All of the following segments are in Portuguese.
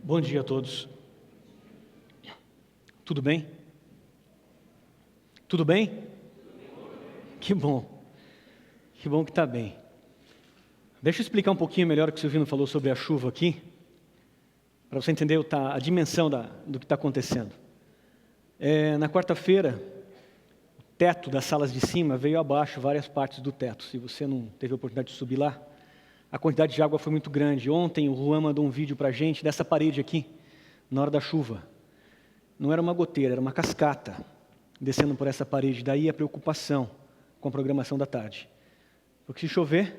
Bom dia a todos. Tudo bem? Tudo bem? Que bom. Que bom que está bem. Deixa eu explicar um pouquinho melhor o que o Silvino falou sobre a chuva aqui, para você entender a dimensão do que está acontecendo. Na quarta-feira, o teto das salas de cima veio abaixo, várias partes do teto. Se você não teve a oportunidade de subir lá, a quantidade de água foi muito grande. Ontem o Juan mandou um vídeo para a gente dessa parede aqui, na hora da chuva. Não era uma goteira, era uma cascata descendo por essa parede. Daí a preocupação com a programação da tarde. Porque se chover,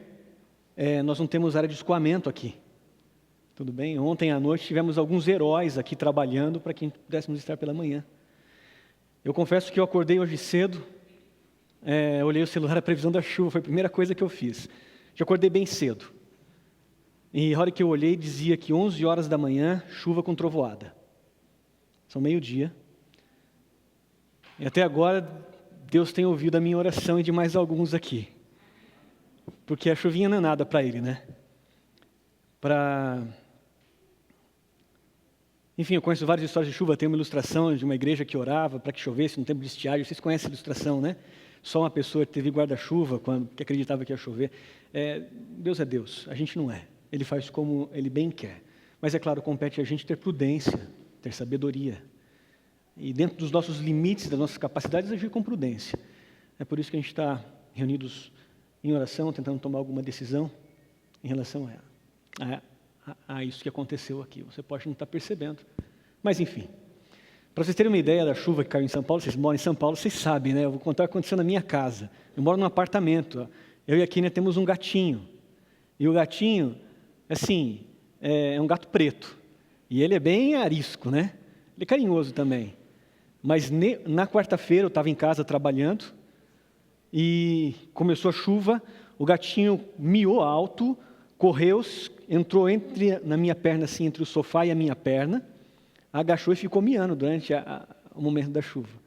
nós não temos área de escoamento aqui. Tudo bem? Ontem à noite tivemos alguns heróis aqui trabalhando para que pudéssemos estar pela manhã. Eu confesso que eu acordei hoje cedo, olhei o celular, a previsão da chuva, foi a primeira coisa que eu fiz. Já acordei bem cedo. E a hora que eu olhei, dizia que 11 horas da manhã, chuva com trovoada. São meio-dia. E até agora, Deus tem ouvido a minha oração e de mais alguns aqui. Porque a chuvinha não é nada para Ele, né? Enfim, eu conheço várias histórias de chuva. Tem uma ilustração de uma igreja que orava para que chovesse no tempo de estiagem. Vocês conhecem a ilustração, né? Só uma pessoa teve guarda-chuva que acreditava que ia chover. Deus é Deus, a gente não é. Ele faz como Ele bem quer. Mas, é claro, compete a gente ter prudência, ter sabedoria. E dentro dos nossos limites, das nossas capacidades, agir com prudência. É por isso que a gente está reunidos em oração, tentando tomar alguma decisão em relação a isso que aconteceu aqui. Você pode não estar percebendo. Mas, enfim. Para vocês terem uma ideia da chuva que caiu em São Paulo, vocês moram em São Paulo, vocês sabem, né? Eu vou contar o que aconteceu na minha casa. Eu moro num apartamento. Eu e a Kênia temos um gatinho. E o gatinho, assim, é um gato preto. E ele é bem arisco, né? Ele é carinhoso também. Mas na quarta-feira eu estava em casa trabalhando e começou a chuva, o gatinho miou alto, correu, entrou na minha perna, assim, entre o sofá e a minha perna, agachou e ficou miando durante o momento da chuva.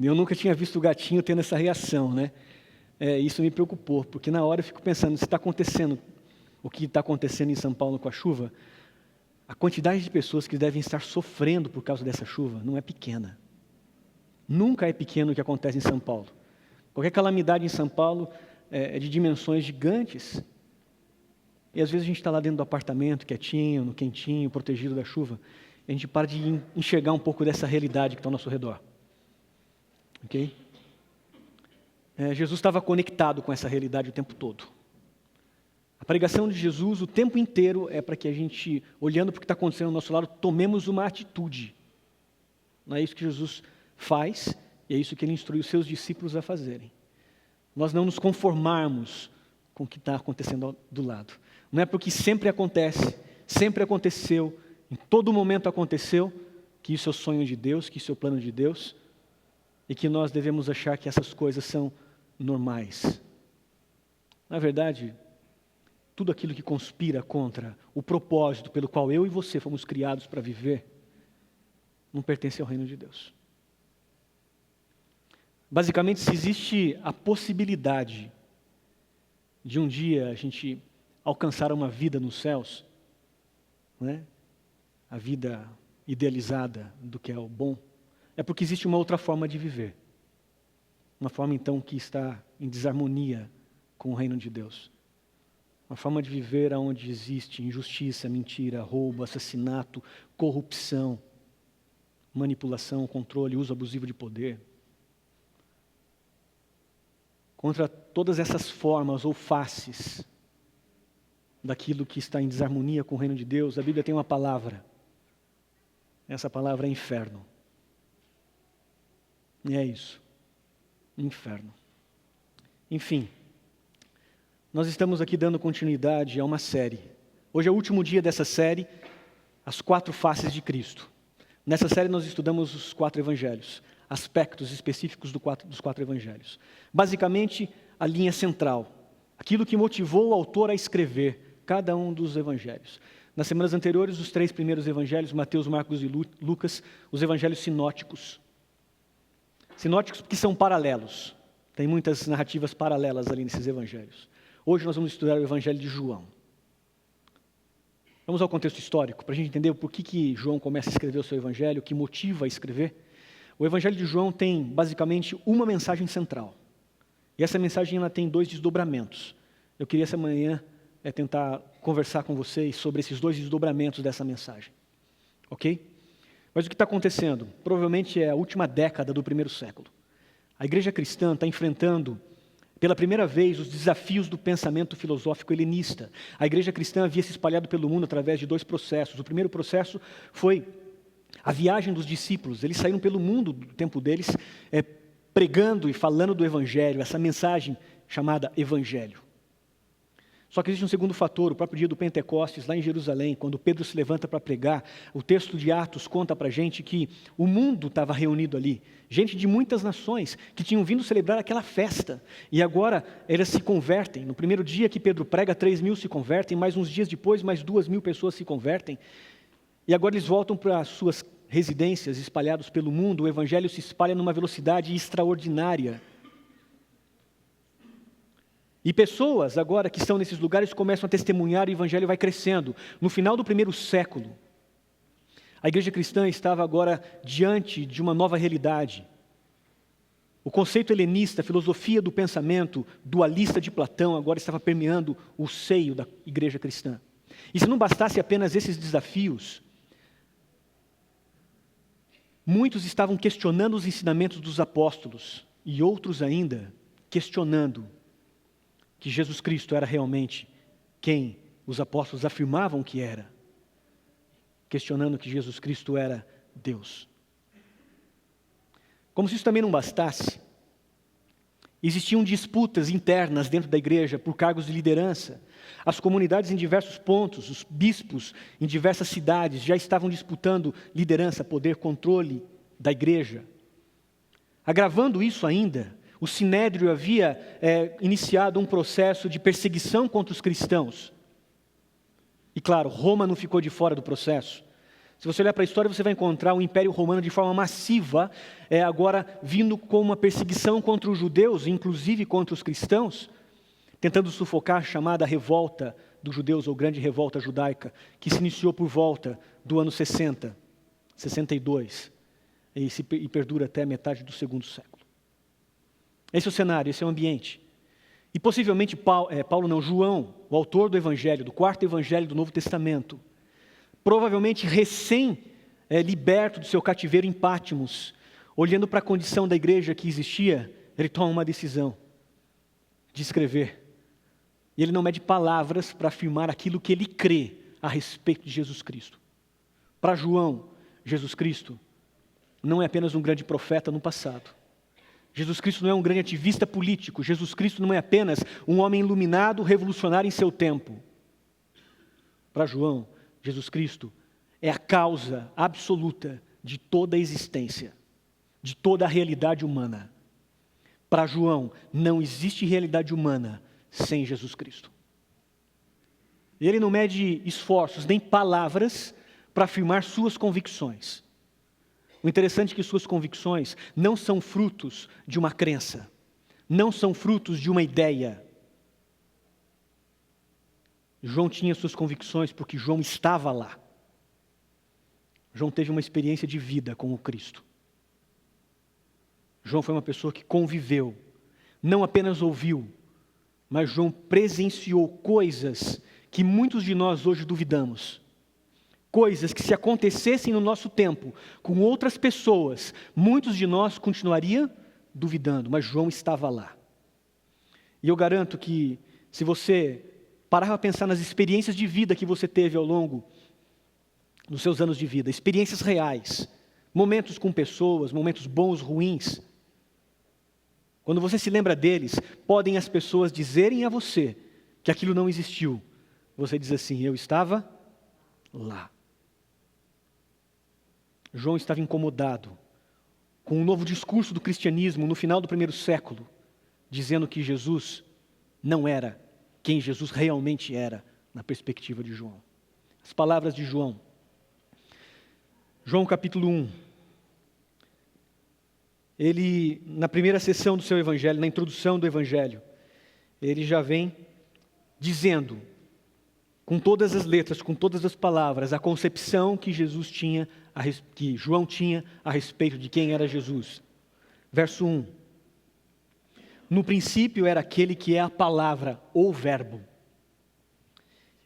Eu nunca tinha visto o gatinho tendo essa reação, né? Isso me preocupou, porque na hora eu fico pensando, se está acontecendo o que está acontecendo em São Paulo com a chuva, a quantidade de pessoas que devem estar sofrendo por causa dessa chuva não é pequena. Nunca é pequeno o que acontece em São Paulo. Qualquer calamidade em São Paulo é de dimensões gigantes. E às vezes a gente está lá dentro do apartamento, quietinho, no quentinho, protegido da chuva, e a gente para de enxergar um pouco dessa realidade que está ao nosso redor. Ok? Jesus estava conectado com essa realidade o tempo todo. A pregação de Jesus o tempo inteiro é para que a gente, olhando para o que está acontecendo ao nosso lado, tomemos uma atitude. Não é isso que Jesus faz, e é isso que Ele instrui os seus discípulos a fazerem. Nós não nos conformarmos com o que está acontecendo do lado. Não é porque sempre acontece, sempre aconteceu, em todo momento aconteceu, que isso é o sonho de Deus, que isso é o plano de Deus, e que nós devemos achar que essas coisas são normais. Na verdade, tudo aquilo que conspira contra o propósito pelo qual eu e você fomos criados para viver, não pertence ao reino de Deus. Basicamente, se existe a possibilidade de um dia a gente alcançar uma vida nos céus, né? A vida idealizada do que é o bom, é porque existe uma outra forma de viver. Uma forma, então, que está em desarmonia com o reino de Deus. Uma forma de viver onde existe injustiça, mentira, roubo, assassinato, corrupção, manipulação, controle, uso abusivo de poder. Contra todas essas formas ou faces daquilo que está em desarmonia com o reino de Deus, a Bíblia tem uma palavra. Essa palavra é inferno. E é isso. Inferno. Enfim. Nós estamos aqui dando continuidade a uma série. Hoje é o último dia dessa série, As 4 Faces de Cristo. Nessa série nós estudamos os 4 evangelhos, aspectos específicos dos 4 evangelhos. Basicamente, a linha central, aquilo que motivou o autor a escrever cada um dos evangelhos. Nas semanas anteriores, os 3 primeiros evangelhos, Mateus, Marcos e Lucas, os evangelhos sinóticos. Sinóticos porque são paralelos. Tem muitas narrativas paralelas ali nesses evangelhos. Hoje nós vamos estudar o Evangelho de João. Vamos ao contexto histórico, para a gente entender por que João começa a escrever o seu evangelho, o que motiva a escrever. O evangelho de João tem, basicamente, uma mensagem central. E essa mensagem ela tem 2 desdobramentos. Eu queria essa manhã tentar conversar com vocês sobre esses 2 desdobramentos dessa mensagem. Ok? Mas o que está acontecendo? Provavelmente é a última década do primeiro século. A igreja cristã está enfrentando, pela primeira vez, os desafios do pensamento filosófico helenista. A igreja cristã havia se espalhado pelo mundo através de 2 processos. O primeiro processo foi a viagem dos discípulos. Eles saíram pelo mundo do tempo deles, pregando e falando do evangelho, essa mensagem chamada evangelho. Só que existe um segundo fator, o próprio dia do Pentecostes, lá em Jerusalém, quando Pedro se levanta para pregar, o texto de Atos conta para a gente que o mundo estava reunido ali, gente de muitas nações que tinham vindo celebrar aquela festa, e agora eles se convertem. No primeiro dia que Pedro prega, 3.000 se convertem, mais uns dias depois, mais 2.000 pessoas se convertem, e agora eles voltam para as suas residências espalhados pelo mundo. O evangelho se espalha numa velocidade extraordinária. E pessoas agora que estão nesses lugares começam a testemunhar e o evangelho vai crescendo. No final do primeiro século, a igreja cristã estava agora diante de uma nova realidade. O conceito helenista, a filosofia do pensamento dualista de Platão agora estava permeando o seio da igreja cristã. E se não bastasse apenas esses desafios, muitos estavam questionando os ensinamentos dos apóstolos e outros ainda questionando que Jesus Cristo era realmente quem os apóstolos afirmavam que era, questionando que Jesus Cristo era Deus. Como se isso também não bastasse, existiam disputas internas dentro da igreja por cargos de liderança. As comunidades em diversos pontos, os bispos em diversas cidades já estavam disputando liderança, poder, controle da igreja. Agravando isso ainda, o Sinédrio havia iniciado um processo de perseguição contra os cristãos. E claro, Roma não ficou de fora do processo. Se você olhar para a história, você vai encontrar o Império Romano de forma massiva, agora vindo com uma perseguição contra os judeus, inclusive contra os cristãos, tentando sufocar a chamada revolta dos judeus, ou grande revolta judaica, que se iniciou por volta do ano 60, 62, e perdura até a metade do segundo século. Esse é o cenário, esse é o ambiente. E possivelmente João, o autor do Evangelho, do 4º Evangelho do Novo Testamento, provavelmente recém-liberto do seu cativeiro em Pátimos, olhando para a condição da igreja que existia, ele toma uma decisão de escrever. E ele não mede palavras para afirmar aquilo que ele crê a respeito de Jesus Cristo. Para João, Jesus Cristo não é apenas um grande profeta no passado. Jesus Cristo não é um grande ativista político. Jesus Cristo não é apenas um homem iluminado, revolucionário em seu tempo. Para João, Jesus Cristo é a causa absoluta de toda a existência, de toda a realidade humana. Para João, não existe realidade humana sem Jesus Cristo. E ele não mede esforços nem palavras para afirmar suas convicções. O interessante é que suas convicções não são frutos de uma crença, não são frutos de uma ideia. João tinha suas convicções porque João estava lá. João teve uma experiência de vida com o Cristo. João foi uma pessoa que conviveu, não apenas ouviu, mas João presenciou coisas que muitos de nós hoje duvidamos. Coisas que, se acontecessem no nosso tempo, com outras pessoas, muitos de nós continuariam duvidando, mas João estava lá. E eu garanto que, se você parar para pensar nas experiências de vida que você teve ao longo dos seus anos de vida, experiências reais, momentos com pessoas, momentos bons, ruins, quando você se lembra deles, podem as pessoas dizerem a você que aquilo não existiu. Você diz assim: eu estava lá. João estava incomodado com um novo discurso do cristianismo no final do primeiro século, dizendo que Jesus não era quem Jesus realmente era, na perspectiva de João. As palavras de João. João capítulo 1. Ele, na primeira sessão do seu evangelho, na introdução do evangelho, ele já vem dizendo com todas as letras, com todas as palavras, a concepção que que João tinha a respeito de quem era Jesus. Verso 1. No princípio era aquele que é a palavra, ou verbo.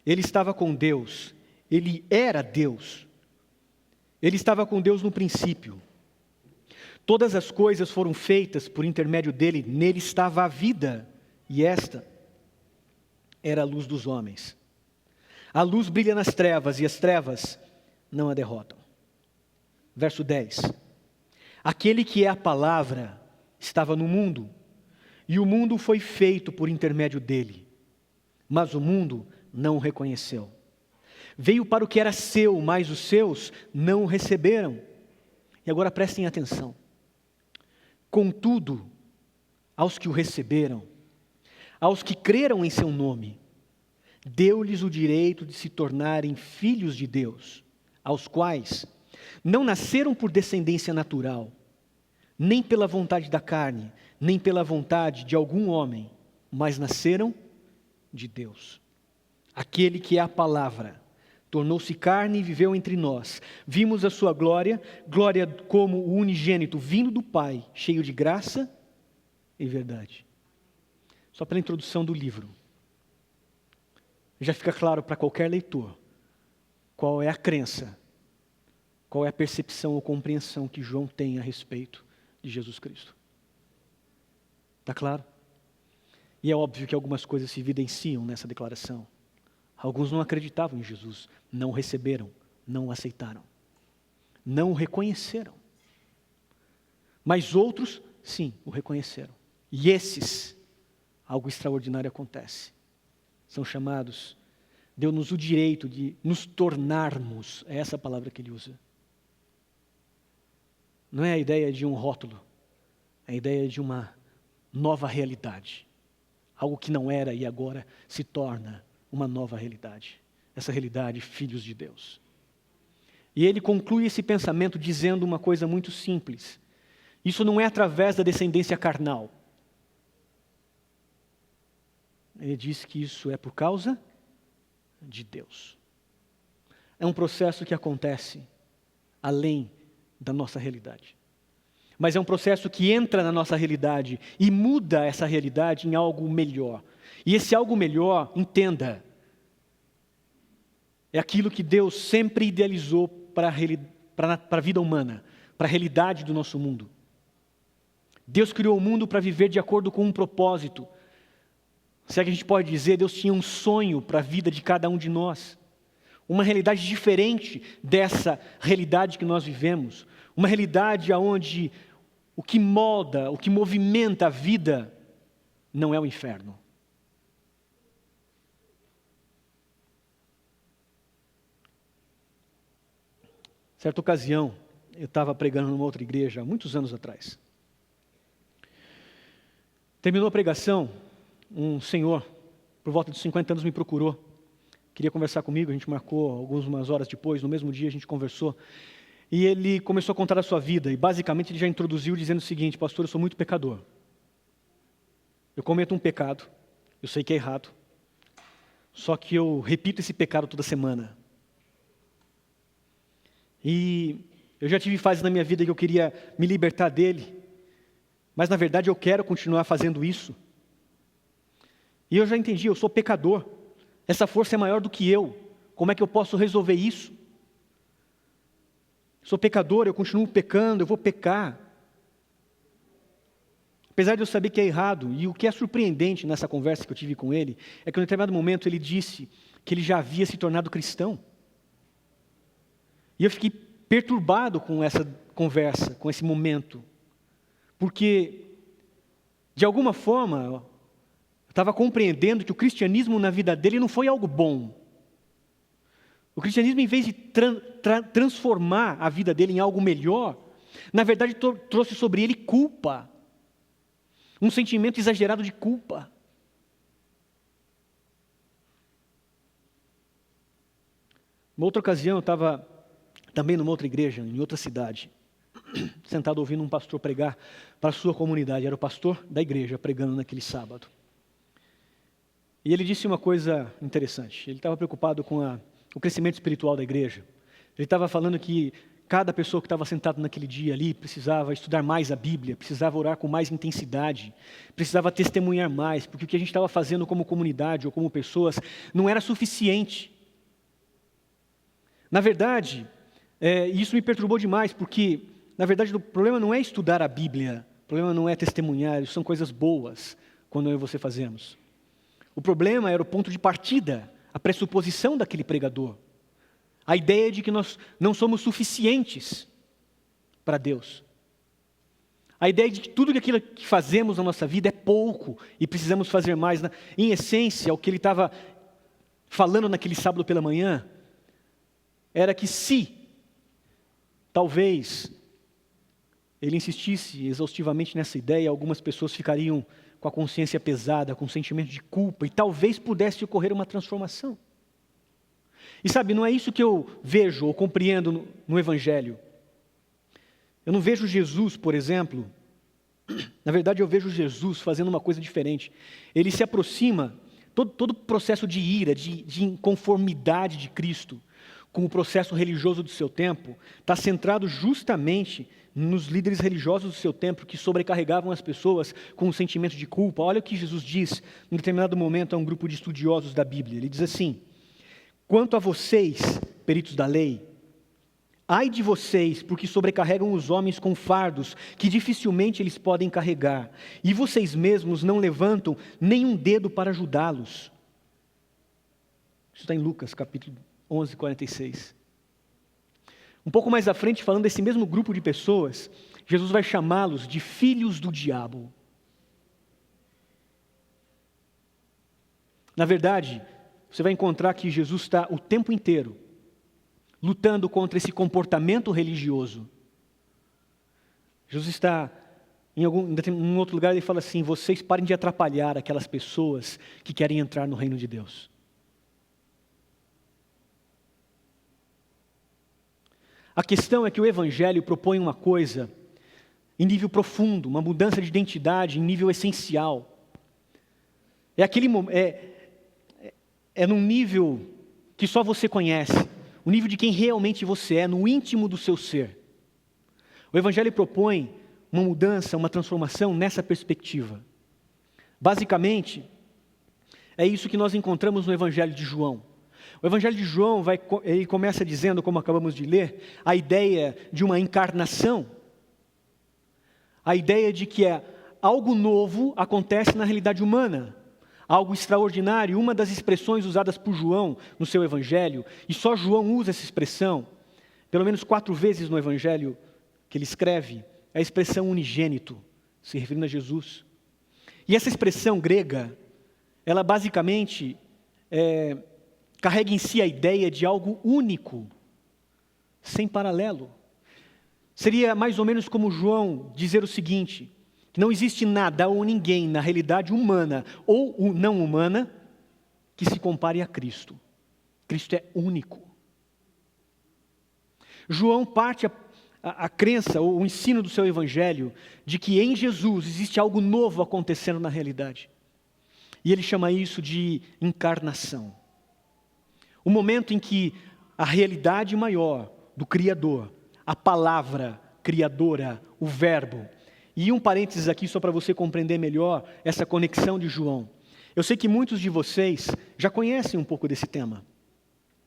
Ele estava com Deus, ele era Deus. Ele estava com Deus no princípio. Todas as coisas foram feitas por intermédio dele, nele estava a vida, e esta era a luz dos homens. A luz brilha nas trevas, e as trevas não a derrotam. Verso 10. Aquele que é a palavra estava no mundo, e o mundo foi feito por intermédio dele, mas o mundo não o reconheceu. Veio para o que era seu, mas os seus não o receberam. E agora prestem atenção. Contudo, aos que o receberam, aos que creram em seu nome, deu-lhes o direito de se tornarem filhos de Deus, aos quais não nasceram por descendência natural, nem pela vontade da carne, nem pela vontade de algum homem, mas nasceram de Deus. Aquele que é a palavra, tornou-se carne e viveu entre nós. Vimos a sua glória, glória como o unigênito vindo do Pai, cheio de graça e verdade. Só pela introdução do livro, já fica claro para qualquer leitor qual é a crença, qual é a percepção ou compreensão que João tem a respeito de Jesus Cristo. Está claro? E é óbvio que algumas coisas se evidenciam nessa declaração. Alguns não acreditavam em Jesus, não o receberam, não o aceitaram, não o reconheceram. Mas outros, sim, o reconheceram. E esses, algo extraordinário acontece. São chamados, deu-nos o direito de nos tornarmos, é essa a palavra que ele usa. Não é a ideia de um rótulo, é a ideia de uma nova realidade. Algo que não era e agora se torna uma nova realidade. Essa realidade, filhos de Deus. E ele conclui esse pensamento dizendo uma coisa muito simples. Isso não é através da descendência carnal. Ele diz que isso é por causa de Deus. É um processo que acontece além da nossa realidade. Mas é um processo que entra na nossa realidade e muda essa realidade em algo melhor. E esse algo melhor, entenda, é aquilo que Deus sempre idealizou para a vida humana, para a realidade do nosso mundo. Deus criou o mundo para viver de acordo com um propósito. Se é que a gente pode dizer, Deus tinha um sonho para a vida de cada um de nós. Uma realidade diferente dessa realidade que nós vivemos. Uma realidade onde o que molda, o que movimenta a vida não é o inferno. Certa ocasião, eu estava pregando numa outra igreja, há muitos anos atrás. Terminou a pregação, um senhor, por volta de 50 anos, me procurou. Queria conversar comigo, a gente marcou algumas horas depois, no mesmo dia a gente conversou. E ele começou a contar a sua vida, e basicamente ele já introduziu dizendo o seguinte: pastor, eu sou muito pecador. Eu cometo um pecado, eu sei que é errado, só que eu repito esse pecado toda semana. E eu já tive fases na minha vida que eu queria me libertar dele, mas na verdade eu quero continuar fazendo isso. E eu já entendi, eu sou pecador, essa força é maior do que eu, como é que eu posso resolver isso? Sou pecador, eu continuo pecando, eu vou pecar. Apesar de eu saber que é errado, e o que é surpreendente nessa conversa que eu tive com ele, é que em um determinado momento ele disse que ele já havia se tornado cristão. E eu fiquei perturbado com essa conversa, com esse momento, porque, de alguma forma, eu estava compreendendo que o cristianismo na vida dele não foi algo bom. O cristianismo, em vez de transformar a vida dele em algo melhor, na verdade trouxe sobre ele culpa, um sentimento exagerado de culpa. Uma outra ocasião, eu estava também numa outra igreja, em outra cidade, sentado ouvindo um pastor pregar para a sua comunidade. Era o pastor da igreja pregando naquele sábado. E ele disse uma coisa interessante. Ele estava preocupado com o crescimento espiritual da igreja. Ele estava falando que cada pessoa que estava sentada naquele dia ali precisava estudar mais a Bíblia, precisava orar com mais intensidade, precisava testemunhar mais, porque o que a gente estava fazendo como comunidade ou como pessoas não era suficiente. Na verdade, isso me perturbou demais, porque, na verdade, o problema não é estudar a Bíblia, o problema não é testemunhar, isso são coisas boas quando eu e você fazemos. O problema era o ponto de partida, a pressuposição daquele pregador. A ideia de que nós não somos suficientes para Deus. A ideia de que tudo aquilo que fazemos na nossa vida é pouco e precisamos fazer mais. Em essência, o que ele estava falando naquele sábado pela manhã era que se, talvez, ele insistisse exaustivamente nessa ideia, algumas pessoas ficariam com a consciência pesada, com sentimento de culpa, e talvez pudesse ocorrer uma transformação. E sabe, não é isso que eu vejo ou compreendo no Evangelho. Eu não vejo Jesus, por exemplo, na verdade eu vejo Jesus fazendo uma coisa diferente. Ele se aproxima, todo o processo de ira, de inconformidade de Cristo com o processo religioso do seu tempo, está centrado justamente nos líderes religiosos do seu tempo, que sobrecarregavam as pessoas com um sentimento de culpa. Olha o que Jesus diz, em determinado momento, a um grupo de estudiosos da Bíblia. Ele diz assim: quanto a vocês, peritos da lei, ai de vocês, porque sobrecarregam os homens com fardos que dificilmente eles podem carregar, e vocês mesmos não levantam nenhum dedo para ajudá-los. Isso está em Lucas, capítulo 11, 46. Um pouco mais à frente, falando desse mesmo grupo de pessoas, Jesus vai chamá-los de filhos do diabo. Na verdade, você vai encontrar que Jesus está o tempo inteiro lutando contra esse comportamento religioso. Jesus está, em um outro lugar, ele fala assim: vocês parem de atrapalhar aquelas pessoas que querem entrar no reino de Deus. A questão é que o Evangelho propõe uma coisa em nível profundo, uma mudança de identidade em nível essencial. É num nível que só você conhece, o nível de quem realmente você é, no íntimo do seu ser. O Evangelho propõe uma mudança, uma transformação nessa perspectiva. Basicamente, é isso que nós encontramos no Evangelho de João. O Evangelho de João ele começa dizendo, como acabamos de ler, a ideia de uma encarnação, a ideia de que algo novo acontece na realidade humana, algo extraordinário. Uma das expressões usadas por João no seu Evangelho, e só João usa essa expressão, pelo menos 4 vezes no Evangelho que ele escreve, é a expressão unigênito, se referindo a Jesus. E essa expressão grega, ela basicamente carrega em si a ideia de algo único, sem paralelo. Seria mais ou menos como João dizer o seguinte: que não existe nada ou ninguém na realidade humana ou não humana que se compare a Cristo. Cristo é único. João parte a crença ou o ensino do seu Evangelho de que em Jesus existe algo novo acontecendo na realidade. E ele chama isso de encarnação. O momento em que a realidade maior do Criador, a palavra criadora, o Verbo. E um parênteses aqui só para você compreender melhor essa conexão de João. Eu sei que muitos de vocês já conhecem um pouco desse tema.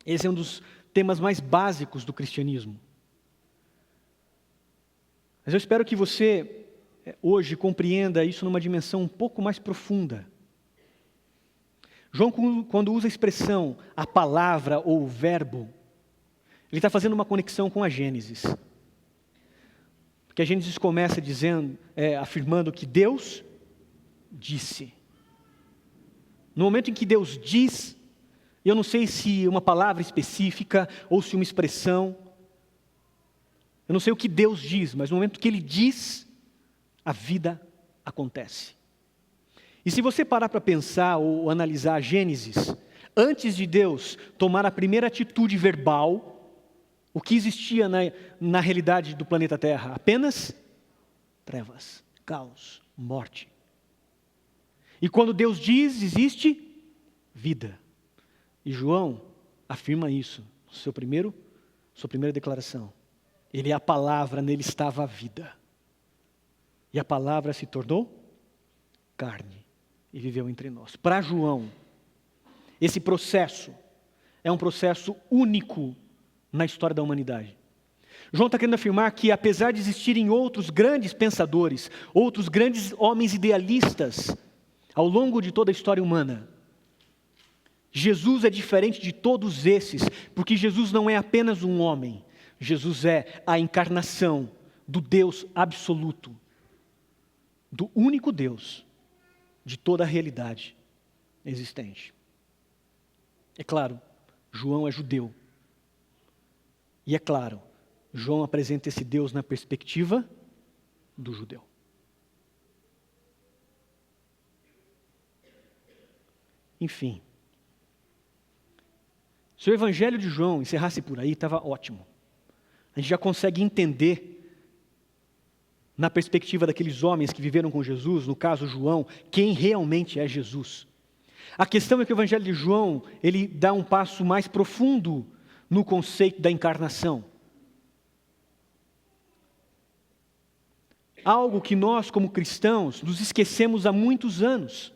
Esse é um dos temas mais básicos do cristianismo. Mas eu espero que você hoje compreenda isso numa dimensão um pouco mais profunda. João, quando usa a expressão a palavra ou o verbo, ele está fazendo uma conexão com a Gênesis. Porque a Gênesis começa afirmando que Deus disse. No momento em que Deus diz, eu não sei se uma palavra específica ou se uma expressão, eu não sei o que Deus diz, mas no momento que Ele diz, a vida acontece. E se você parar para pensar ou analisar a Gênesis, antes de Deus tomar a primeira atitude verbal, o que existia na realidade do planeta Terra? Apenas trevas, caos, morte. E quando Deus diz, existe vida. E João afirma isso, sua primeira declaração. Ele é a palavra, nele estava a vida. E a palavra se tornou carne e viveu entre nós. Para João, esse processo é um processo único na história da humanidade. João está querendo afirmar que, apesar de existirem outros grandes pensadores, outros grandes homens idealistas, ao longo de toda a história humana, Jesus é diferente de todos esses, porque Jesus não é apenas um homem, Jesus é a encarnação do Deus absoluto, do único Deus, de toda a realidade existente. É claro, João é judeu. E é claro, João apresenta esse Deus na perspectiva do judeu. Enfim, se o Evangelho de João encerrasse por aí, estava ótimo. A gente já consegue entender, na perspectiva daqueles homens que viveram com Jesus, no caso João, quem realmente é Jesus. A questão é que o Evangelho de João, ele dá um passo mais profundo no conceito da encarnação. Algo que nós, como cristãos, nos esquecemos há muitos anos.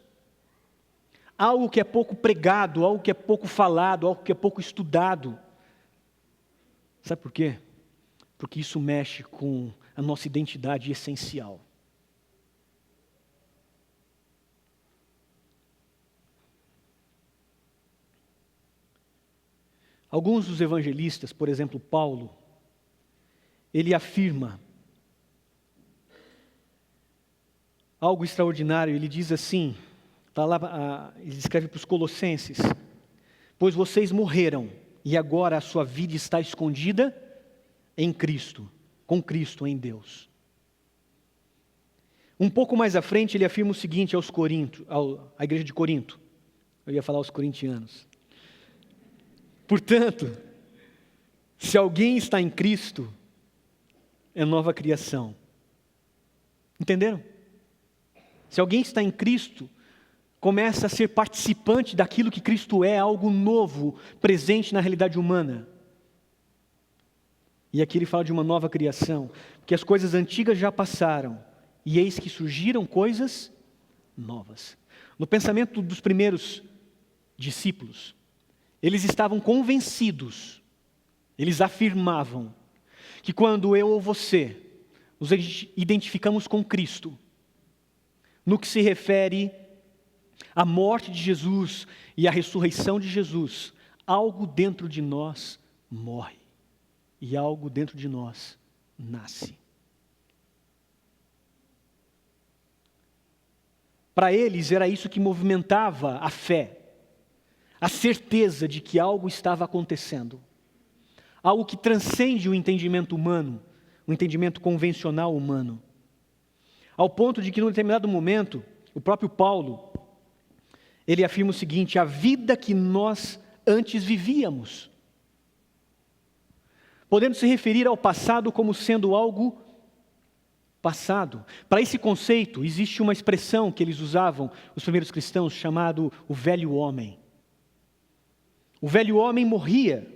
Algo que é pouco pregado, algo que é pouco falado, algo que é pouco estudado. Sabe por quê? Porque isso mexe com a nossa identidade essencial. Alguns dos evangelistas, por exemplo, Paulo, ele afirma algo extraordinário. Ele diz assim, ele escreve para os Colossenses: pois vocês morreram, e agora a sua vida está escondida em Cristo, com Cristo em Deus. Um pouco mais à frente ele afirma o seguinte aos Coríntios, à igreja de Corinto. Eu ia falar aos corintianos. Portanto, se alguém está em Cristo, é nova criação. Entenderam? Se alguém está em Cristo, começa a ser participante daquilo que Cristo é, algo novo, presente na realidade humana. E aqui ele fala de uma nova criação, porque as coisas antigas já passaram, e eis que surgiram coisas novas. No pensamento dos primeiros discípulos, eles estavam convencidos, eles afirmavam, que quando eu ou você nos identificamos com Cristo, no que se refere à morte de Jesus e à ressurreição de Jesus, algo dentro de nós morre. E algo dentro de nós nasce. Para eles era isso que movimentava a fé, a certeza de que algo estava acontecendo. Algo que transcende o entendimento humano, o entendimento convencional humano. Ao ponto de que, num determinado momento, o próprio Paulo, ele afirma o seguinte: a vida que nós antes vivíamos, podendo se referir ao passado como sendo algo passado. Para esse conceito, existe uma expressão que eles usavam, os primeiros cristãos, chamado o velho homem. O velho homem morria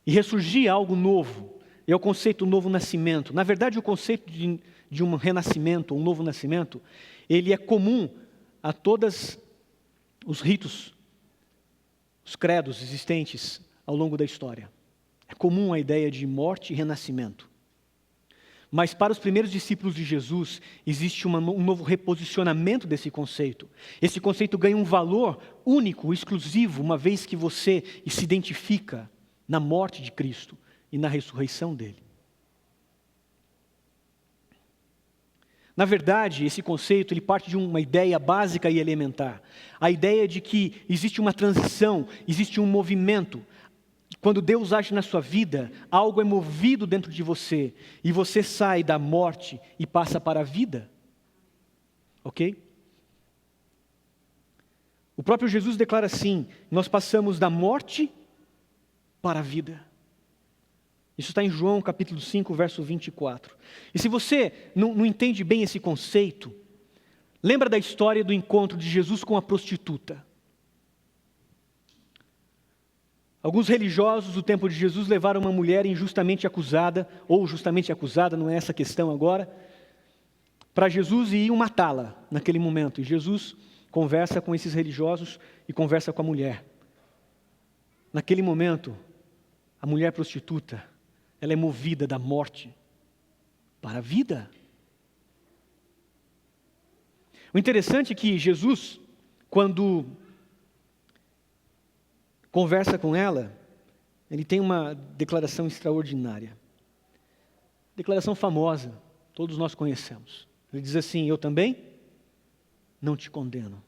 e ressurgia algo novo. É o conceito do novo nascimento. Na verdade, o conceito de um renascimento, um novo nascimento, ele é comum a todos os ritos, os credos existentes ao longo da história. É comum a ideia de morte e renascimento. Mas para os primeiros discípulos de Jesus, existe um novo reposicionamento desse conceito. Esse conceito ganha um valor único, exclusivo, uma vez que você se identifica na morte de Cristo e na ressurreição dele. Na verdade, esse conceito ele parte de uma ideia básica e elementar. A ideia de que existe uma transição, existe um movimento. Quando Deus age na sua vida, algo é movido dentro de você, e você sai da morte e passa para a vida. Ok? O próprio Jesus declara assim: nós passamos da morte para a vida. Isso está em João capítulo 5, verso 24. E se você não entende bem esse conceito, lembra da história do encontro de Jesus com a prostituta. Alguns religiosos do tempo de Jesus levaram uma mulher injustamente acusada, ou justamente acusada, não é essa a questão agora, para Jesus e iam matá-la naquele momento. E Jesus conversa com esses religiosos e conversa com a mulher. Naquele momento, a mulher prostituta, ela é movida da morte para a vida. O interessante é que Jesus, quando conversa com ela, ele tem uma declaração extraordinária. Declaração famosa, todos nós conhecemos. Ele diz assim: eu também não te condeno.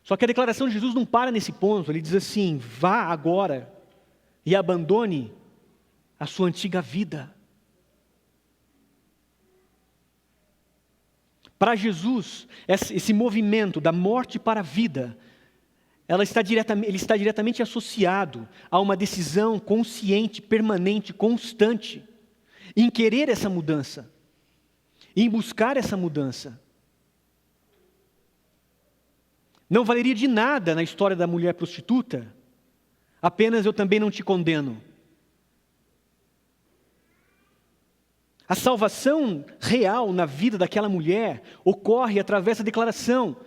Só que a declaração de Jesus não para nesse ponto. Ele diz assim: vá agora e abandone a sua antiga vida. Para Jesus, esse movimento da morte para a vida, ele está diretamente associado a uma decisão consciente, permanente, constante, em querer essa mudança, em buscar essa mudança. Não valeria de nada na história da mulher prostituta, apenas eu também não te condeno. A salvação real na vida daquela mulher ocorre através da declaração: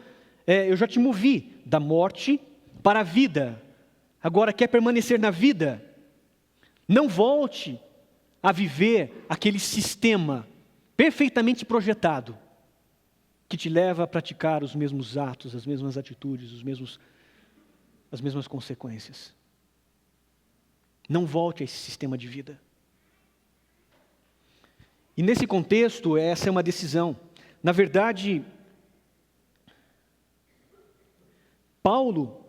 eu já te movi da morte para a vida. Agora quer permanecer na vida? Não volte a viver aquele sistema perfeitamente projetado que te leva a praticar os mesmos atos, as mesmas atitudes, as mesmas consequências. Não volte a esse sistema de vida. E nesse contexto, essa é uma decisão. Na verdade, Paulo,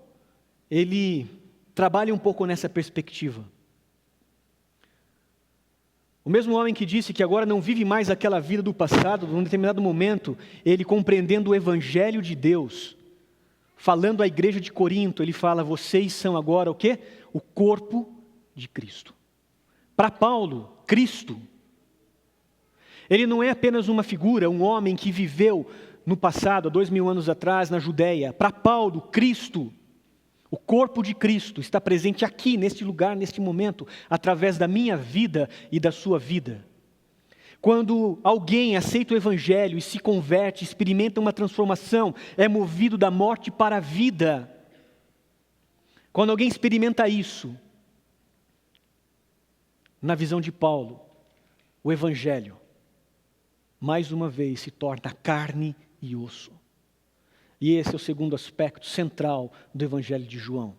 ele trabalha um pouco nessa perspectiva. O mesmo homem que disse que agora não vive mais aquela vida do passado, num determinado momento, ele compreendendo o Evangelho de Deus, falando à igreja de Corinto, ele fala: vocês são agora o quê? O corpo de Cristo. Para Paulo, Cristo, ele não é apenas uma figura, um homem que viveu no passado, há 2000 anos atrás, na Judéia. Para Paulo, Cristo, o corpo de Cristo, está presente aqui, neste lugar, neste momento, através da minha vida e da sua vida. Quando alguém aceita o Evangelho e se converte, experimenta uma transformação, é movido da morte para a vida. Quando alguém experimenta isso, na visão de Paulo, o Evangelho, mais uma vez, se torna carne e osso. E esse é o segundo aspecto central do Evangelho de João.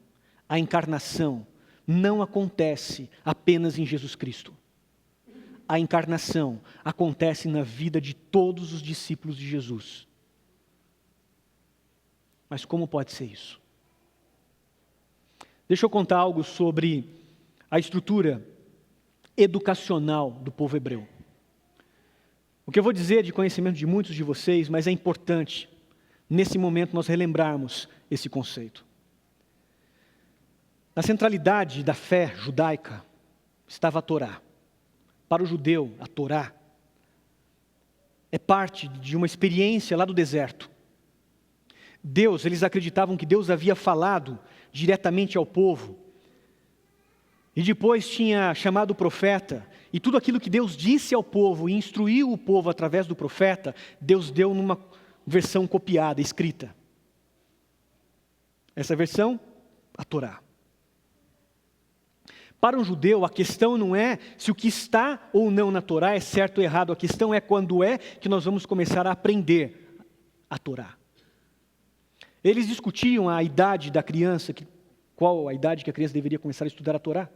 A encarnação não acontece apenas em Jesus Cristo. A encarnação acontece na vida de todos os discípulos de Jesus. Mas como pode ser isso? Deixa eu contar algo sobre a estrutura educacional do povo hebreu. O que eu vou dizer é de conhecimento de muitos de vocês, mas é importante, nesse momento, nós relembrarmos esse conceito. Na centralidade da fé judaica estava a Torá. Para o judeu, a Torá é parte de uma experiência lá do deserto. Eles acreditavam que Deus havia falado diretamente ao povo, e depois tinha chamado o profeta, e tudo aquilo que Deus disse ao povo e instruiu o povo através do profeta, Deus deu numa versão copiada, escrita. Essa versão, a Torá. Para um judeu, a questão não é se o que está ou não na Torá é certo ou errado, a questão é quando é que nós vamos começar a aprender a Torá. Eles discutiam a idade da criança, qual a idade que a criança deveria começar a estudar a Torá.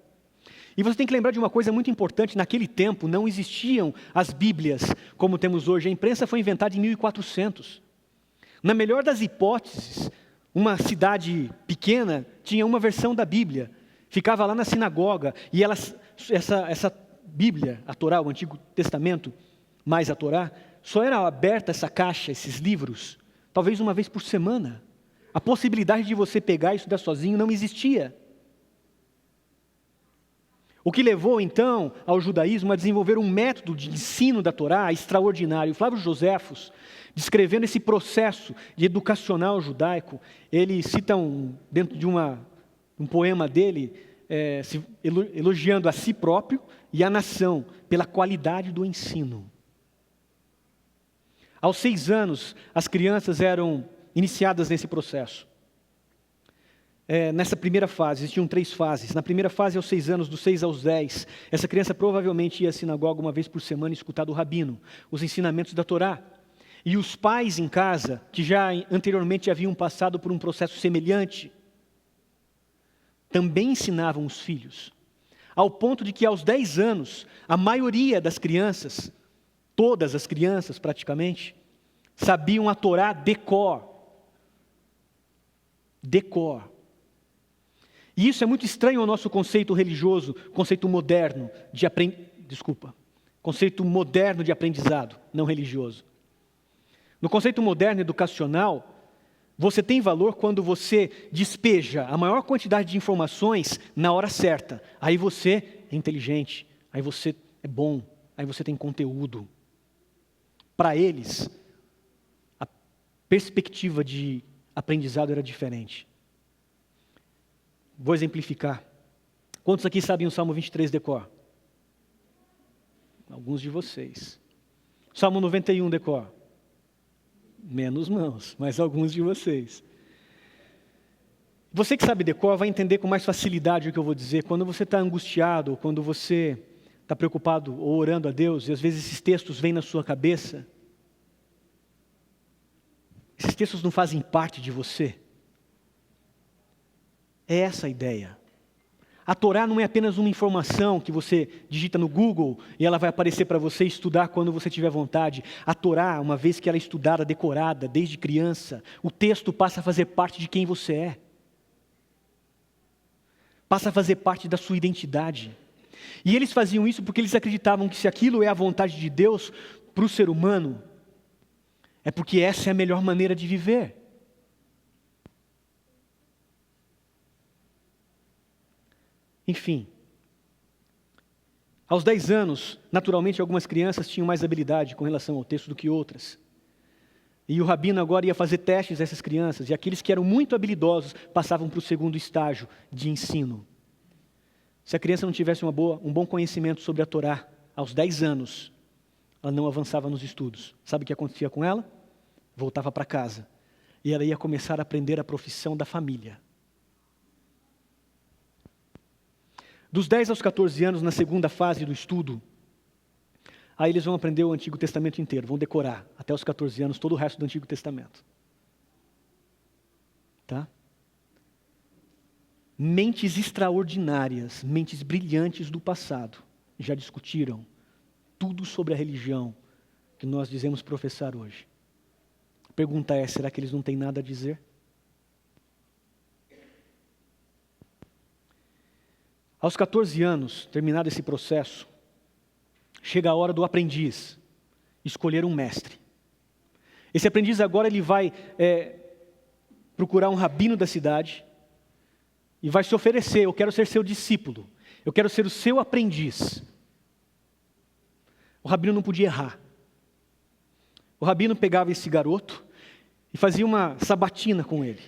E você tem que lembrar de uma coisa muito importante: naquele tempo não existiam as Bíblias como temos hoje. A imprensa foi inventada em 1400. Na melhor das hipóteses, uma cidade pequena tinha uma versão da Bíblia, ficava lá na sinagoga, e essa Bíblia, a Torá, o Antigo Testamento, mais a Torá, só era aberta essa caixa, esses livros, talvez uma vez por semana. A possibilidade de você pegar e estudar sozinho não existia. O que levou, então, ao judaísmo a desenvolver um método de ensino da Torá extraordinário. Flávio Joséfos, descrevendo esse processo de educacional judaico, ele cita dentro de um poema dele, elogiando a si próprio e a nação pela qualidade do ensino. Aos 6 anos, as crianças eram iniciadas nesse processo. Nessa primeira fase, existiam 3 fases. Na primeira fase, aos 6 anos, dos 6 aos 10, essa criança provavelmente ia à sinagoga uma vez por semana escutar do rabino os ensinamentos da Torá. E os pais em casa, que já anteriormente haviam passado por um processo semelhante, também ensinavam os filhos. Ao ponto de que aos 10 anos, a maioria das crianças, todas as crianças praticamente, sabiam a Torá de cor. De cor. E isso é muito estranho ao nosso conceito religioso, conceito moderno conceito moderno de aprendizado, não religioso. No conceito moderno educacional, você tem valor quando você despeja a maior quantidade de informações na hora certa. Aí você é inteligente, aí você é bom, aí você tem conteúdo. Para eles, a perspectiva de aprendizado era diferente. Vou exemplificar. Quantos aqui sabem o Salmo 23 de cor? Alguns de vocês. Salmo 91 de cor? Menos mãos, mas alguns de vocês. Você que sabe de cor vai entender com mais facilidade o que eu vou dizer. Quando você está angustiado, quando você está preocupado ou orando a Deus, e às vezes esses textos vêm na sua cabeça, esses textos não fazem parte de você. É essa a ideia. A Torá não é apenas uma informação que você digita no Google e ela vai aparecer para você estudar quando você tiver vontade. A Torá, uma vez que ela é estudada, decorada, desde criança, o texto passa a fazer parte de quem você é. Passa a fazer parte da sua identidade. E eles faziam isso porque eles acreditavam que se aquilo é a vontade de Deus para o ser humano, é porque essa é a melhor maneira de viver. Enfim, aos 10 anos, naturalmente algumas crianças tinham mais habilidade com relação ao texto do que outras. E o rabino agora ia fazer testes a essas crianças, e aqueles que eram muito habilidosos passavam para o segundo estágio de ensino. Se a criança não tivesse um bom conhecimento sobre a Torá, aos 10 anos, ela não avançava nos estudos. Sabe o que acontecia com ela? Voltava para casa, e ela ia começar a aprender a profissão da família. Dos 10 aos 14 anos, na segunda fase do estudo, aí eles vão aprender o Antigo Testamento inteiro, vão decorar, até os 14 anos, todo o resto do Antigo Testamento. Tá? Mentes extraordinárias, mentes brilhantes do passado, já discutiram tudo sobre a religião que nós dizemos professar hoje. A pergunta é, será que eles não têm nada a dizer? Aos 14 anos, terminado esse processo, chega a hora do aprendiz escolher um mestre. Esse aprendiz agora ele vai procurar um rabino da cidade e vai se oferecer: eu quero ser seu discípulo, eu quero ser o seu aprendiz. O rabino não podia errar. O rabino pegava esse garoto e fazia uma sabatina com ele.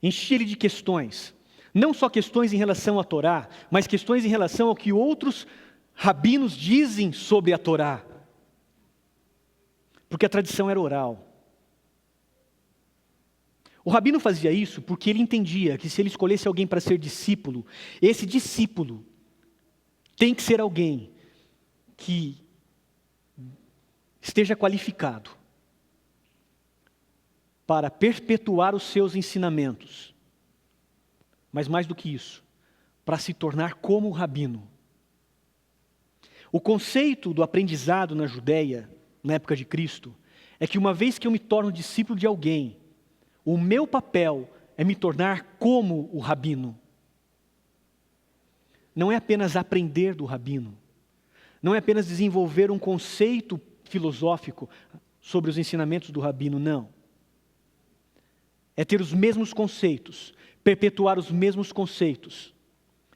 Enchia ele de questões. Não só questões em relação à Torá, mas questões em relação ao que outros rabinos dizem sobre a Torá. Porque a tradição era oral. O rabino fazia isso porque ele entendia que se ele escolhesse alguém para ser discípulo, esse discípulo tem que ser alguém que esteja qualificado para perpetuar os seus ensinamentos. Mas mais do que isso, para se tornar como o rabino. O conceito do aprendizado na Judeia, na época de Cristo, é que uma vez que eu me torno discípulo de alguém, o meu papel é me tornar como o rabino. Não é apenas aprender do rabino, não é apenas desenvolver um conceito filosófico sobre os ensinamentos do rabino, não. É ter os mesmos conceitos, perpetuar os mesmos conceitos,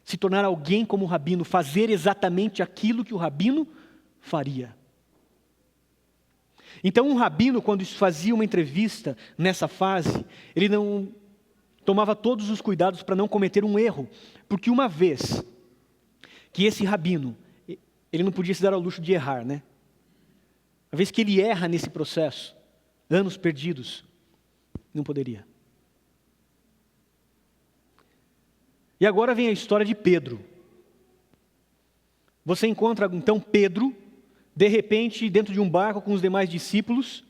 se tornar alguém como o rabino, fazer exatamente aquilo que o rabino faria. Então um rabino, quando fazia uma entrevista nessa fase, ele não tomava todos os cuidados para não cometer um erro, porque uma vez que esse rabino, ele não podia se dar ao luxo de errar, né? Uma vez que ele erra nesse processo, anos perdidos, não poderia. E agora vem a história de Pedro. Você encontra então Pedro, de repente, dentro de um barco com os demais discípulos,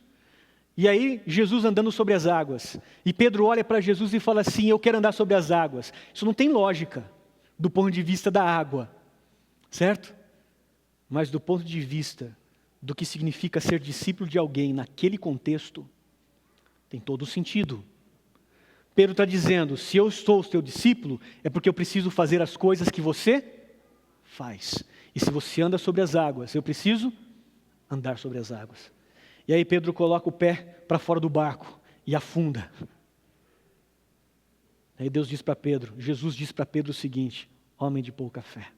e aí Jesus andando sobre as águas. E Pedro olha para Jesus e fala assim: eu quero andar sobre as águas. Isso não tem lógica do ponto de vista da água, certo? Mas do ponto de vista do que significa ser discípulo de alguém naquele contexto, tem todo o sentido. Pedro está dizendo: se eu sou o teu discípulo, é porque eu preciso fazer as coisas que você faz. E se você anda sobre as águas, eu preciso andar sobre as águas. E aí Pedro coloca o pé para fora do barco e afunda. Aí Deus diz para Pedro, Jesus diz para Pedro o seguinte: homem de pouca fé.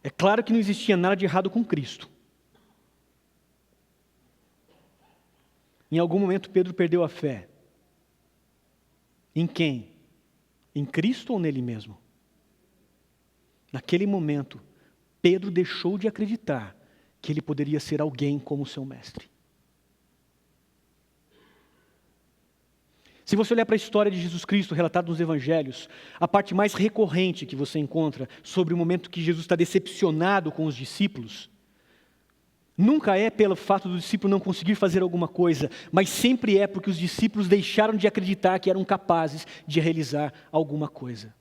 É claro que não existia nada de errado com Cristo. Em algum momento Pedro perdeu a fé. Em quem? Em Cristo ou nele mesmo? Naquele momento, Pedro deixou de acreditar que ele poderia ser alguém como seu mestre. Se você olhar para a história de Jesus Cristo relatada nos Evangelhos, a parte mais recorrente que você encontra sobre o momento que Jesus está decepcionado com os discípulos, nunca é pelo fato do discípulo não conseguir fazer alguma coisa, mas sempre é porque os discípulos deixaram de acreditar que eram capazes de realizar alguma coisa.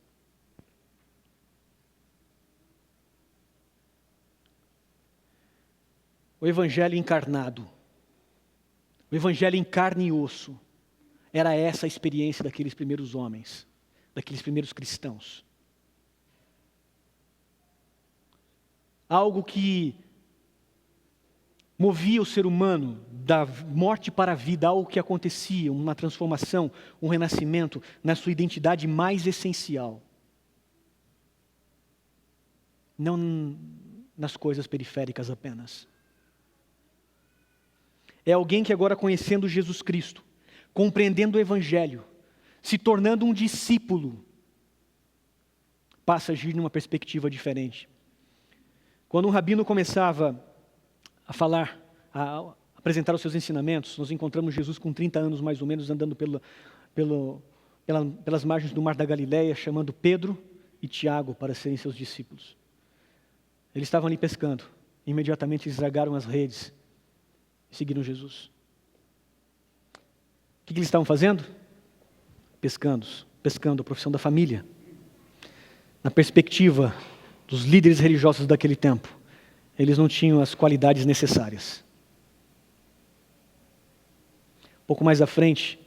O Evangelho encarnado, o Evangelho em carne e osso, era essa a experiência daqueles primeiros homens, daqueles primeiros cristãos. Algo que movia o ser humano da morte para a vida, algo que acontecia, uma transformação, um renascimento na sua identidade mais essencial. Não nas coisas periféricas apenas. É alguém que agora, conhecendo Jesus Cristo, compreendendo o Evangelho, se tornando um discípulo, passa a agir numa perspectiva diferente. Quando um rabino começava a falar, a apresentar os seus ensinamentos, nós encontramos Jesus com 30 anos mais ou menos, andando pelas margens do Mar da Galileia, chamando Pedro e Tiago para serem seus discípulos. Eles estavam ali pescando, imediatamente eles largaram as redes e seguiram Jesus. O que eles estavam fazendo? Pescando, a profissão da família. Na perspectiva dos líderes religiosos daquele tempo, eles não tinham as qualidades necessárias. Um pouco mais à frente,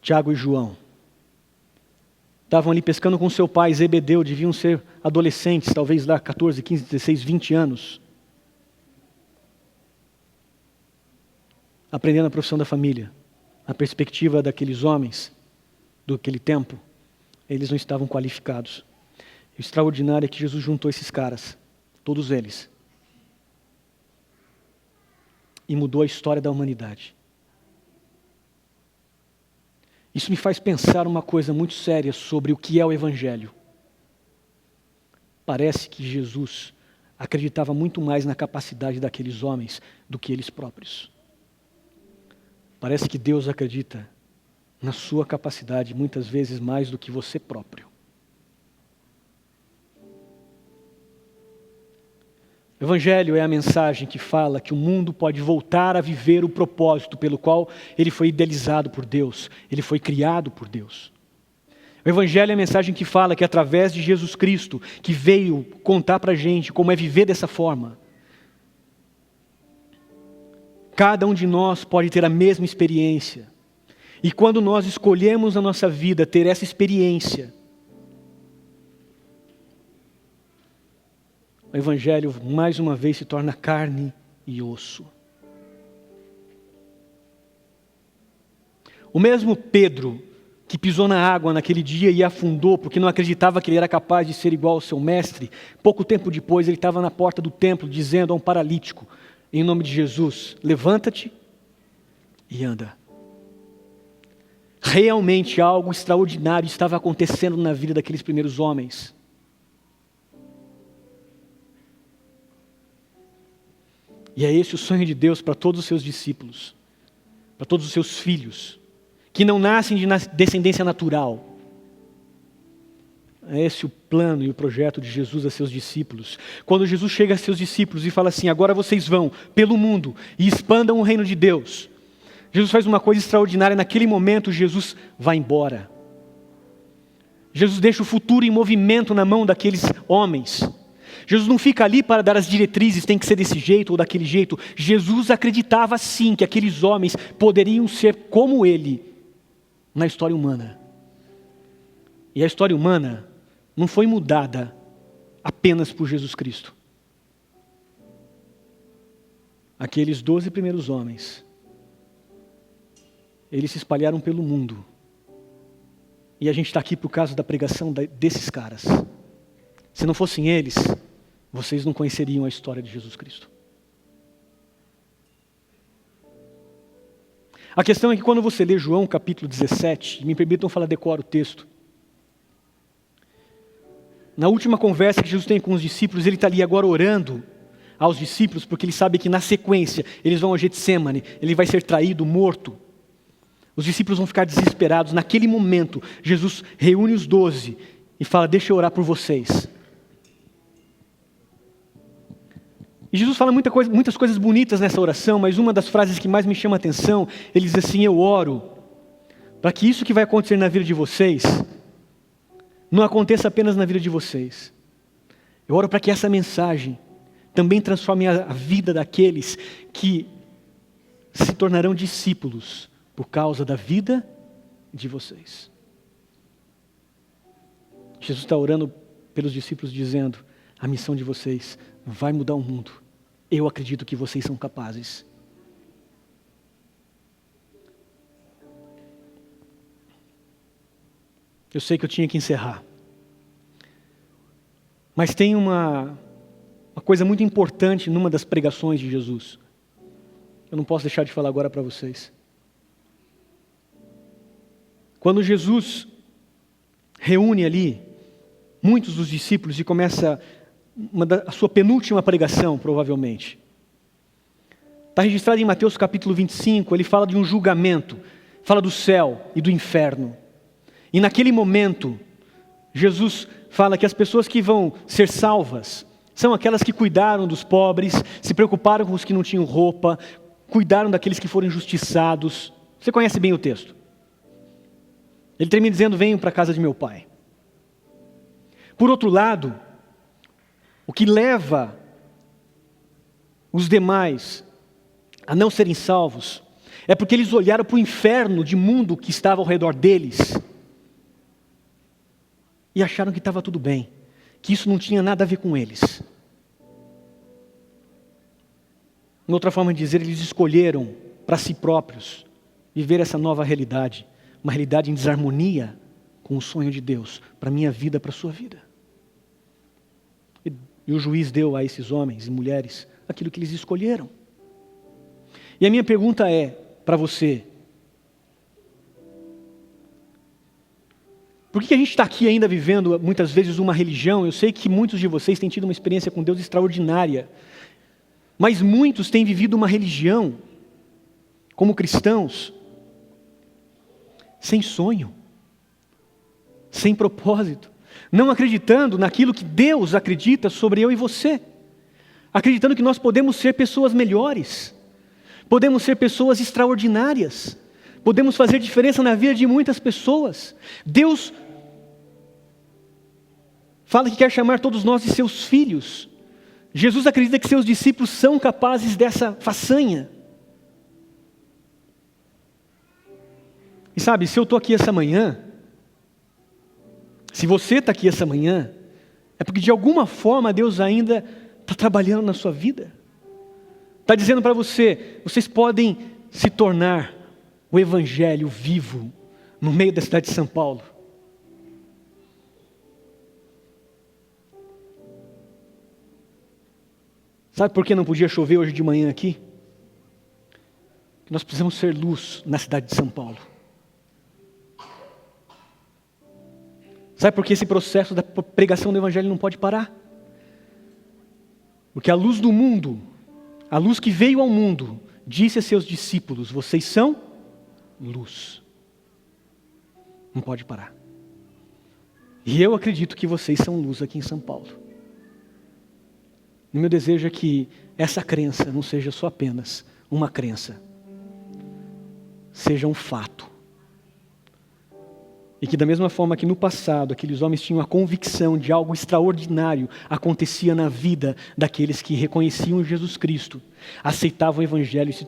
Tiago e João estavam ali pescando com seu pai Zebedeu, deviam ser adolescentes, talvez lá 14, 15, 16, 20 anos. Aprendendo a profissão da família. Na perspectiva daqueles homens, daquele tempo, eles não estavam qualificados. O extraordinário é que Jesus juntou esses caras, todos eles, e mudou a história da humanidade. Isso me faz pensar uma coisa muito séria sobre o que é o Evangelho. Parece que Jesus acreditava muito mais na capacidade daqueles homens do que eles próprios. Parece que Deus acredita na sua capacidade muitas vezes mais do que você próprio. O Evangelho é a mensagem que fala que o mundo pode voltar a viver o propósito pelo qual ele foi idealizado por Deus, ele foi criado por Deus. O Evangelho é a mensagem que fala que através de Jesus Cristo, que veio contar para a gente como é viver dessa forma, cada um de nós pode ter a mesma experiência. E quando nós escolhemos na nossa vida ter essa experiência, o Evangelho mais uma vez se torna carne e osso. O mesmo Pedro que pisou na água naquele dia e afundou porque não acreditava que ele era capaz de ser igual ao seu mestre, pouco tempo depois ele estava na porta do templo dizendo a um paralítico, em nome de Jesus, levanta-te e anda. Realmente algo extraordinário estava acontecendo na vida daqueles primeiros homens. E é esse o sonho de Deus para todos os seus discípulos, para todos os seus filhos, que não nascem de descendência natural. É esse o plano e o projeto de Jesus a seus discípulos. Quando Jesus chega a seus discípulos e fala assim: agora vocês vão pelo mundo e expandam o reino de Deus. Jesus faz uma coisa extraordinária. Naquele momento, Jesus vai embora. Jesus deixa o futuro em movimento na mão daqueles homens. Jesus não fica ali para dar as diretrizes, tem que ser desse jeito ou daquele jeito. Jesus acreditava sim que aqueles homens poderiam ser como ele na história humana. E a história humana não foi mudada apenas por Jesus Cristo. Aqueles 12 primeiros homens, eles se espalharam pelo mundo. E a gente está aqui por causa da pregação desses caras. Se não fossem eles, vocês não conheceriam a história de Jesus Cristo. A questão é que quando você lê João capítulo 17, me permitam falar, decora o texto. Na última conversa que Jesus tem com os discípulos, ele está ali agora orando aos discípulos, porque ele sabe que na sequência eles vão ao Getsêmani, ele vai ser traído, morto. Os discípulos vão ficar desesperados. Naquele momento, Jesus reúne os 12 e fala: deixa eu orar por vocês. E Jesus fala muitas coisas bonitas nessa oração, mas uma das frases que mais me chama a atenção, ele diz assim: eu oro para que isso que vai acontecer na vida de vocês não aconteça apenas na vida de vocês. Eu oro para que essa mensagem também transforme a vida daqueles que se tornarão discípulos por causa da vida de vocês. Jesus está orando pelos discípulos dizendo: a missão de vocês vai mudar o mundo. Eu acredito que vocês são capazes. Eu sei que eu tinha que encerrar. Mas tem uma coisa muito importante numa das pregações de Jesus. Eu não posso deixar de falar agora para vocês. Quando Jesus reúne ali muitos dos discípulos e começa a sua penúltima pregação, provavelmente. Está registrado em Mateus capítulo 25, ele fala de um julgamento, fala do céu e do inferno. E naquele momento, Jesus fala que as pessoas que vão ser salvas são aquelas que cuidaram dos pobres, se preocuparam com os que não tinham roupa, cuidaram daqueles que foram injustiçados. Você conhece bem o texto. Ele termina dizendo: venham para a casa de meu pai. Por outro lado, o que leva os demais a não serem salvos é porque eles olharam para o inferno de mundo que estava ao redor deles e acharam que estava tudo bem, que isso não tinha nada a ver com eles. Uma outra forma de dizer, eles escolheram para si próprios viver essa nova realidade, uma realidade em desarmonia com o sonho de Deus para a minha vida, para a sua vida. E o juiz deu a esses homens e mulheres aquilo que eles escolheram. E a minha pergunta é para você: por que a gente está aqui ainda vivendo muitas vezes uma religião? Eu sei que muitos de vocês têm tido uma experiência com Deus extraordinária, mas muitos têm vivido uma religião como cristãos sem sonho, sem propósito, não acreditando naquilo que Deus acredita sobre eu e você, acreditando que nós podemos ser pessoas melhores, podemos ser pessoas extraordinárias, podemos fazer diferença na vida de muitas pessoas. Deus fala que quer chamar todos nós de seus filhos. Jesus acredita que seus discípulos são capazes dessa façanha. E sabe, se eu estou aqui essa manhã, se você está aqui essa manhã, é porque de alguma forma Deus ainda está trabalhando na sua vida. Está dizendo para você: vocês podem se tornar o evangelho vivo no meio da cidade de São Paulo. Sabe por que não podia chover hoje de manhã aqui? Nós precisamos ser luz na cidade de São Paulo. Sabe por que esse processo da pregação do Evangelho não pode parar? Porque a luz do mundo, a luz que veio ao mundo, disse a seus discípulos: vocês são luz. Não pode parar. E eu acredito que vocês são luz aqui em São Paulo. E meu desejo é que essa crença não seja só apenas uma crença, seja um fato. E que da mesma forma que no passado aqueles homens tinham a convicção de algo extraordinário acontecia na vida daqueles que reconheciam Jesus Cristo, aceitavam o Evangelho e se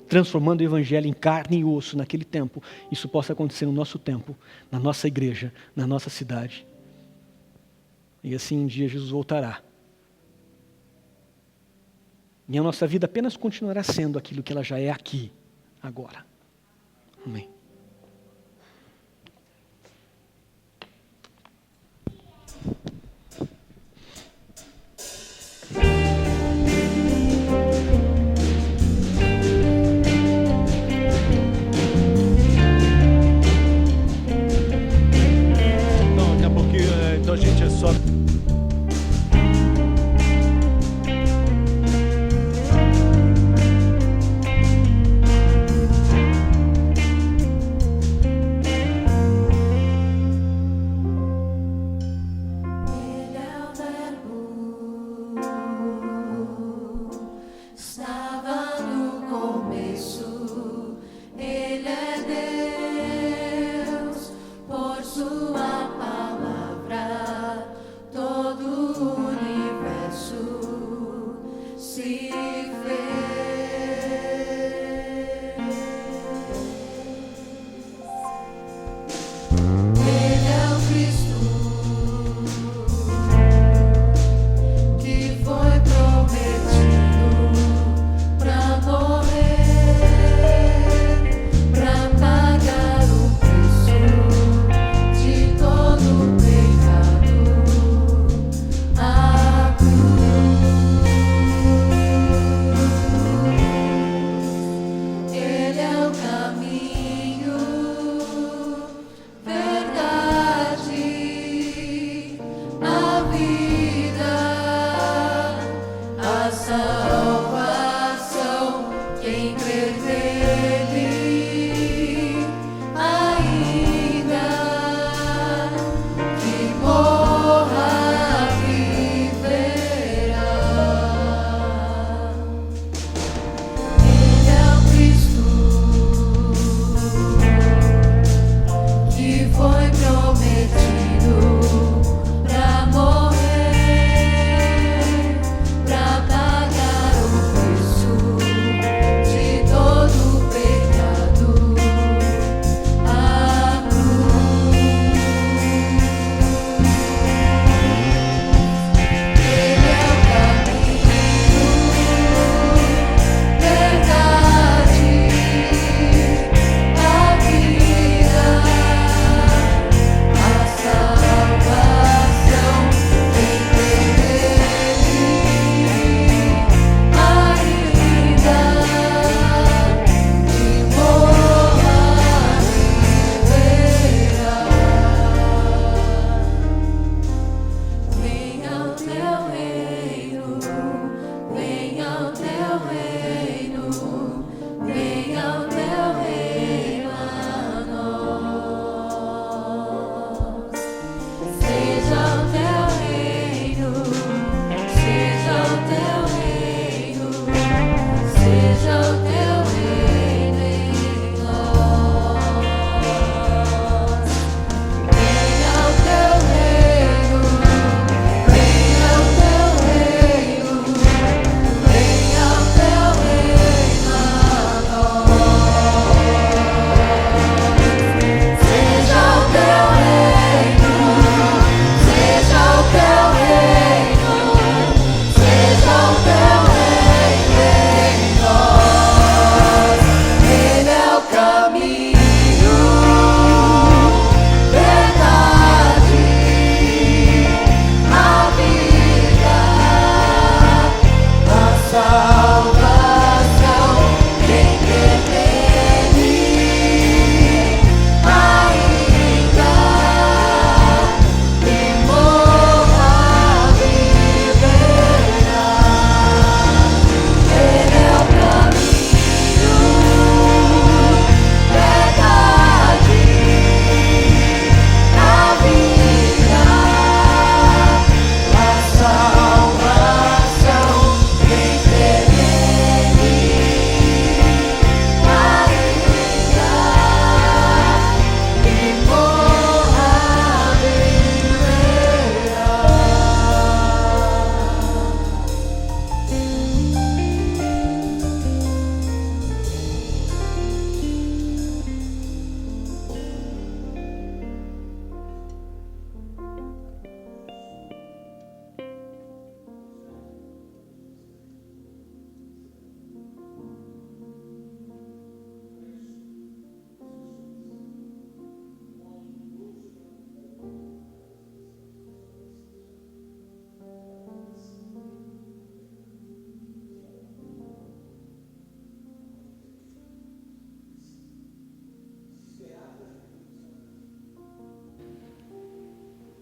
transformando o Evangelho em carne e osso naquele tempo, isso possa acontecer no nosso tempo, na nossa igreja, na nossa cidade. E assim um dia Jesus voltará. E a nossa vida apenas continuará sendo aquilo que ela já é aqui, agora. Amém. Não, daqui a pouquinho, então a gente é só... Ele é o caminho, verdade.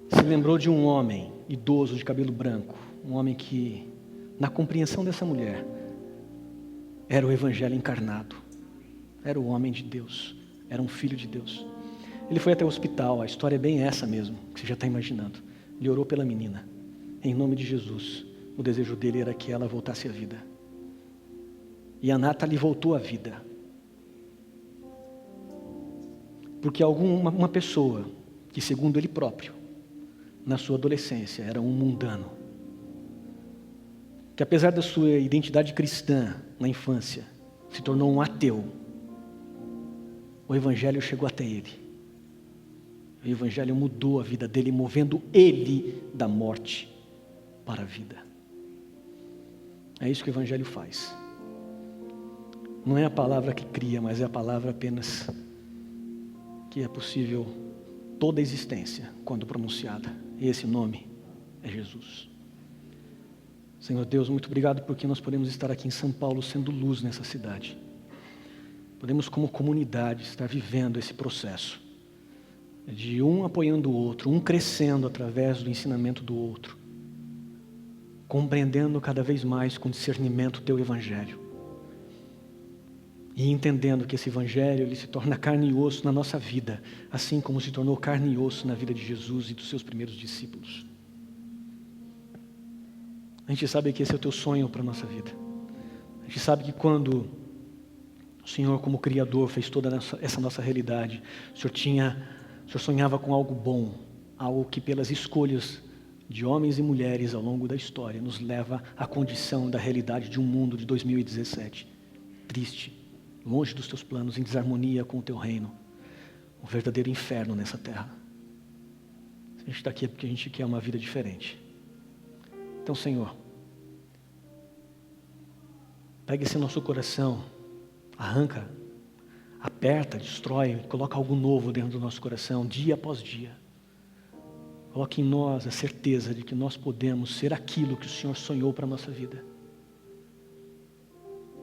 se lembrou de um homem idoso de cabelo branco, um homem que, na compreensão dessa mulher, era o Evangelho encarnado, era o homem de Deus, era um filho de Deus. Ele foi até o hospital, a história é bem essa mesmo, que você já está imaginando. Ele orou pela menina, em nome de Jesus. O desejo dele era que ela voltasse à vida. E a Nathalie voltou à vida. Porque uma pessoa que, segundo ele próprio, na sua adolescência, era um mundano, que apesar da sua identidade cristã na infância, se tornou um ateu, o Evangelho chegou até ele. O Evangelho mudou a vida dele, movendo ele da morte para a vida. É isso que o Evangelho faz. Não é a palavra que cria, mas é a palavra apenas que é possível toda a existência quando pronunciada. E esse nome é Jesus. Senhor Deus, muito obrigado porque nós podemos estar aqui em São Paulo sendo luz nessa cidade. Podemos, como comunidade, estar vivendo esse processo de um apoiando o outro, um crescendo através do ensinamento do outro, compreendendo cada vez mais com discernimento o teu Evangelho e entendendo que esse Evangelho ele se torna carne e osso na nossa vida, assim como se tornou carne e osso na vida de Jesus e dos seus primeiros discípulos. A gente sabe que esse é o teu sonho para a nossa vida. A gente sabe que quando o Senhor, como Criador, fez toda essa nossa realidade, o Senhor sonhava com algo bom, algo que pelas escolhas de homens e mulheres ao longo da história nos leva à condição da realidade de um mundo de 2017, triste, longe dos teus planos, em desarmonia com o teu reino, um verdadeiro inferno nessa terra. A gente está aqui porque a gente quer uma vida diferente. Então, Senhor, pega esse nosso coração, arranca, aperta, destrói, coloca algo novo dentro do nosso coração, dia após dia. Coloque em nós a certeza de que nós podemos ser aquilo que o Senhor sonhou para a nossa vida.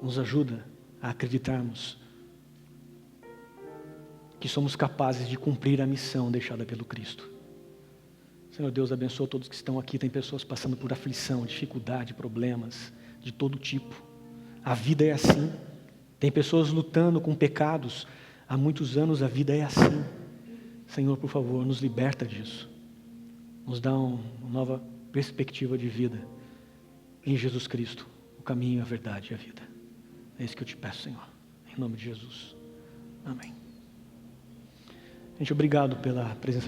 Nos ajuda a acreditarmos que somos capazes de cumprir a missão deixada pelo Cristo. Senhor Deus, abençoa todos que estão aqui. Tem pessoas passando por aflição, dificuldade, problemas de todo tipo. A vida é assim. Tem pessoas lutando com pecados. Há muitos anos a vida é assim. Senhor, por favor, nos liberta disso. Nos dá uma nova perspectiva de vida em Jesus Cristo, o caminho, a verdade e a vida. É isso que eu te peço, Senhor, em nome de Jesus. Amém. Gente, obrigado pela presença de